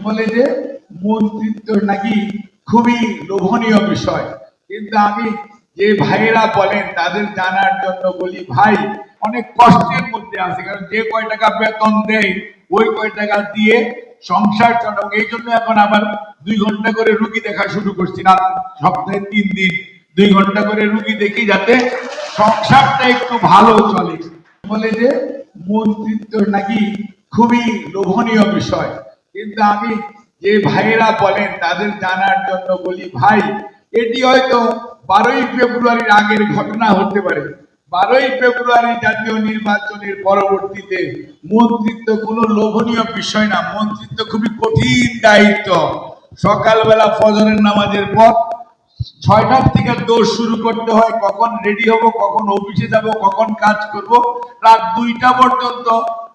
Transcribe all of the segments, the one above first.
বলে যে মন্ত্রিত্ব নাকি খুবই লোভনীয় বিষয়, কিন্তু আমি যে ভাইয়েরা বলেন তাদের জানার জন্য বলি, ভাই অনেক কষ্টের মধ্যে আছে, কারণ যে কয় টাকা বেতন দেয় ওই কয় টাকা দিয়ে সংসার চালানো। এই জন্য এখন আবার 2 ঘন্টা করে রুগী দেখা শুরু করছি, না সপ্তাহে 3 দিন 2 ঘন্টা করে রুগী দেখি, যাতে সংসারটা একটু ভালো চলে। বলে যে মন্ত্রিত্ব নাকি খুবই লোভনীয় বিষয়, কিন্তু আমি যে ভাইয়েরা বলেন তাদের জানার জন্য বলি, ভাই এটি হয়তো 12ই ফেব্রুয়ারির আগের ঘটনা হতে পারে। 12ই ফেব্রুয়ারি জাতীয় নির্বাচনের পরবর্তীতে মন্ত্রিত্ব কোনো লোভনীয় বিষয় না, মন্ত্রিত্ব খুবই কঠিন দায়িত্ব। সকালবেলা ফজরের নামাজের পর 6টার থেকে দৌড় শুরু করতে হয়, কখন রেডি হব, কখন অফিসে যাব, কখন কাজ করব, রাত 2টা পর্যন্ত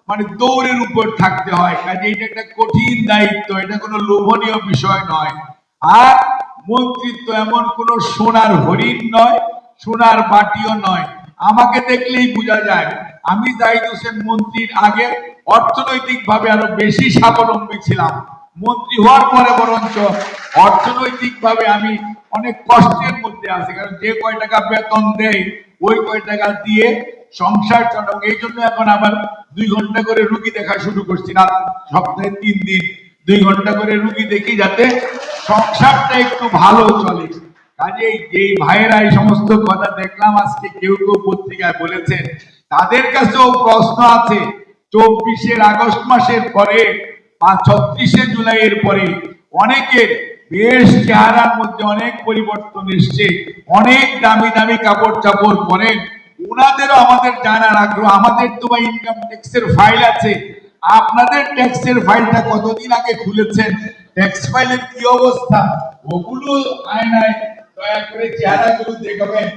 মানে দৌড়ের উপর থাকতে হয়। কাজে এটা একটা কঠিন দায়িত্ব, এটা কোনো লোভনীয় বিষয় নয়। আর মন্ত্রিত্ব এমন কোন সোনার হরিণ নয়, সোনার বাটিও নয়। আমাকে দেখলেই বোঝা যায় আমি জাহিদ হোসেন মন্ত্রীর আগে অর্থনৈতিক ভাবে আরো বেশি স্বাবলম্বী ছিলাম। মন্ত্রী হওয়ার পরে বরঞ্চ অর্থনৈতিক ভাবে আমি অনেক কষ্টের মধ্যে আছি, কারণ যে কয় টাকা বেতন দেয় ওই কয় টাকা দিয়ে সংসার চালানো। এই জন্য এখন আবার 2 ঘন্টা করে রুগী দেখা শুরু করছি, না সপ্তাহে 3 দিন 2 ঘন্টা করে রুগী দেখি, যাতে সংসারটা একটু ভালো চলে। কাজেই যেই ভাইয়েরা এই সমস্ত কথা দেখলাম আজকে কেউ কেউ পত্রিকায় বলেছেন, তাদের কাছেও প্রশ্ন আছে। 24শে আগস্ট মাসের পরে বা 36শে জুলাইয়ের পরে অনেকের বেশ চেহারার মধ্যে অনেক পরিবর্তন এসছে, অনেক দামি দামি কাপড় চাপড় পরেন। ওনাদেরও আমাদের জানার আগ্রহ। আমাদের তো বা ইনকাম ট্যাক্সের ফাইল আছে, আপনাদের ট্যাক্সের ফাইলটা কতদিন আগে খুলেছেন, ট্যাক্স ফাইলের কি অবস্থা, ওগুলো আয়নায় দয়া করে চেহারাগুলো দেখাবেন।